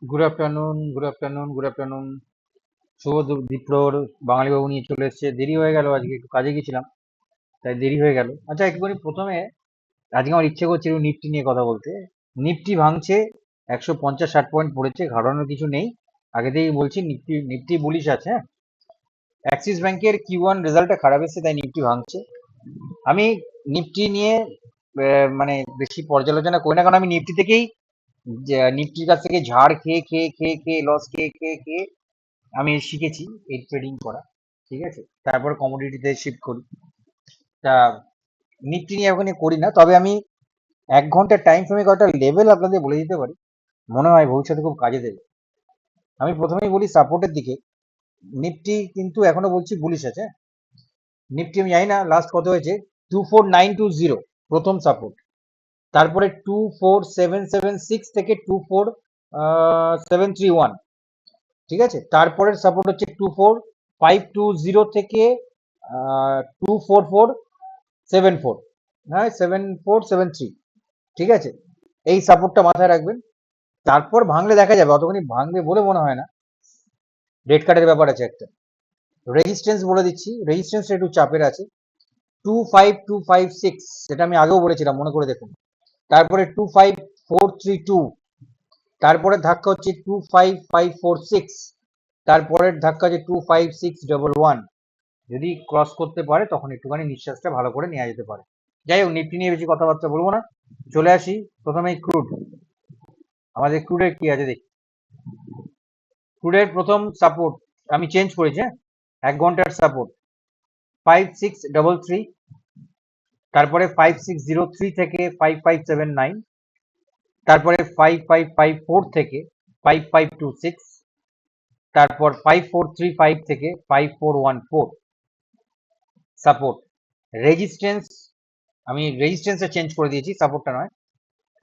Good afternoon, good afternoon, good afternoon. শুভ দ্বীপ্রহর। বাঙালি বাবু নিয়ে চলে এসছে, দেরি হয়ে গেল, আজকে একটু কাজে গেছিলাম তাই দেরি হয়ে গেল। আচ্ছা, একটুখানি প্রথমে আজকে আমার ইচ্ছে করছে একটু নিফটি নিয়ে কথা বলতে। নিফটি ভাঙছে, 150-60 পয়েন্ট পড়েছে, ঘাটানোর কিছু নেই। আগে থেকেই বলছি, নিফটি নিফটি বুলিশ আছে, হ্যাঁ। অ্যাক্সিস ব্যাংকের Q1 রেজাল্টটা খারাপ এসেছে, তাই নিফটি ভাঙছে। আমি নিফটি নিয়ে মানে বেশি পর্যালোচনা করি না, কারণ আমি নিফটি থেকেই নিফটির কাছ থেকে ঝাড় খেয়ে খেয়ে খেয়ে খেয়ে লস খেয়ে খেয়ে খেয়ে আমি শিখেছি এই ট্রেডিং করা। ঠিক আছে, তারপর কমোডিটিতে শিফট করি। তা নিফটি নিয়ে ওখানে করি না, তবে আমি 1 ঘন্টার টাইম ফ্রেমে কয়েকটা লেভেল আপনাদের বলে দিতে পারি, মনে হয় ভবিষ্যতে খুব কাজে দেবে। আমি প্রথমেই বলি সাপোর্টের দিকে। নিফটি কিন্তু এখনো বলছি বুলিশ আছে, হ্যাঁ। নিফটি আমি জানি না লাস্ট কত হয়েছে, 24920 প্রথম সাপোর্ট। তারপরে 24776 থেকে 24731, ঠিক আছে। তারপরের সাপোর্ট হচ্ছে 24520 থেকে 24474, হ্যাঁ, 7473, ঠিক আছে। এই সাপোর্টটা মাথায় রাখবেন। তারপর ভাঙলে দেখা যাবে, অতখানি ভাঙবে বলে মনে হয় না। রেড কার্ডের ব্যাপার আছে একটা। রেজিস্ট্যান্স বলে দিচ্ছি, রেজিস্ট্যান্সটা একটু চাপের আছে, 25256, সেটা আমি আগেও বলেছিলাম, মনে করে দেখুন। তারপরে 25432, তারপরে ধাক্কা হচ্ছে 25546, তারপরের ধাক্কা হচ্ছে 25611। যদি ক্রস করতে পারে তখন একটুখানি নিঃশ্বাসটা ভালো করে নেওয়া যেতে পারে। যাই হোক, নিফটি নিয়ে বেশি কথাবার্তা বলবো না, চলে আসি প্রথমেই ক্রুড। আমাদের ক্রুডের কি আছে দেখি। ক্রুডের প্রথম সাপোর্ট আমি চেঞ্জ করেছি, হ্যাঁ। 1 ঘন্টার সাপোর্ট 5633, তারপরে 5603 থেকে 5579, তারপরে 5554 থেকে 5526, তারপর 5435 থেকে 5414 সাপোর্ট। রেজিস্ট্যান্স আমি রেজিস্ট্যান্সটা চেঞ্জ করে দিয়েছি, সাপোর্টটা নয়।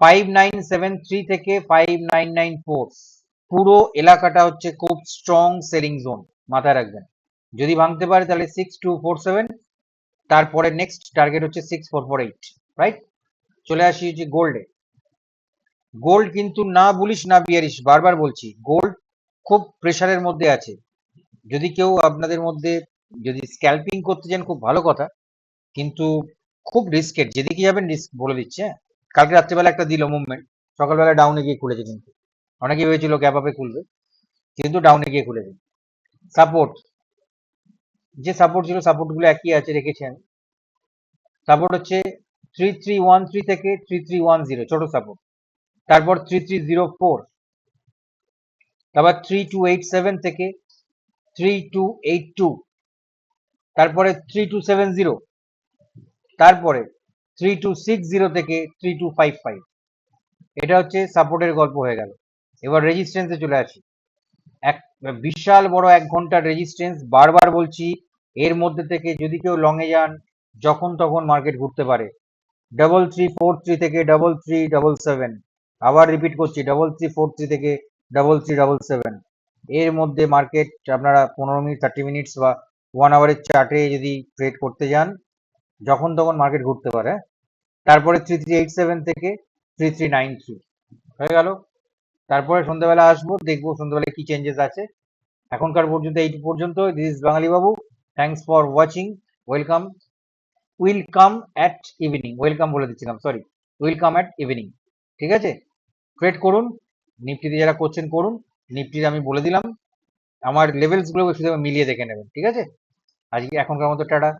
5973 থেকে 5994, পুরো এলাকাটা হচ্ছে খুব স্ট্রং সেলিং জোন, মাথায় রাখবেন। যদি ভাঙতে পারে তাহলে 6247, তারপরে নেক্সট টার্গেট হচ্ছে 6448, রাইট। চলে আসি যে গোল্ডে। গোল্ড কিন্তু না বুলিশ না বিয়ারিশ, বারবার বলছি, গোল্ড খুব প্রেসারের মধ্যে আছে। যদি কেউ আপনাদের মধ্যে যদি স্ক্যাল্পিং করতে চান, খুব ভালো কথা, কিন্তু খুব রিস্কের, যেদিকে যাবেন রিস্ক, বলে দিচ্ছে, হ্যাঁ। কালকে রাত্রেবেলা একটা দিল মুভমেন্ট, সকালবেলা ডাউনে গিয়ে খুলেছে, কিন্তু অনেকে ভেবেছিল গ্যাপ আপে খুলবে, কিন্তু ডাউনে গিয়ে খুলেছে। সাপোর্ট, যে সাপোর্ট ছিল সাপোর্টগুলো একই আছে, রেখেছি আমি। সাপোর্ট হচ্ছে 3313 থেকে 3310, ছোট সাপোর্ট। তারপর 3304, তারপর 3287 থেকে 3282, তারপরে 3270, তারপরে 3260 থেকে 3255। এটা হচ্ছে সাপোর্টের গল্প হয়ে গেল। এবার রেজিস্ট্যান্সে চলে আসি। এক বিশাল বড় 1 ঘন্টার রেজিস্ট্যান্স, বারবার বলছি, এর মধ্যে থেকে যদি কেউ লং এ যান, যখন তখন মার্কেট ঘুরতে পারে। 3343 থেকে 3377, আবার রিপিট করছি, 3343 থেকে 3377, এর মধ্যে মার্কেট আপনারা 15 মিনিট, 30 মিনিটস বা 1 আওয়ারের চার্টে যদি ট্রেড করতে যান, যখন তখন মার্কেট ঘুরতে পারে। তারপরে 3387 থেকে 3393 হয়ে গেল। তারপরে সন্ধ্যাবেলা আসবো, দেখবো সন্ধ্যাবেলায় কি চেঞ্জেস আছে। এখনকার পর্যন্ত এই পর্যন্ত। This is Bangali Babu, thanks for watching. Welcome, will come at evening, welcome বলে দিচ্ছিলাম, sorry, will come at evening, ঠিক আছে। ট্রেড করুন, নিফটিতে যারা করছেন করুন। নিফটিতে আমি বলে দিলাম, আমার লেভেলস গুলো শুধু মিলিয়ে দেখে নেবেন, ঠিক আছে। আজকে এখনকার মতো টাটা।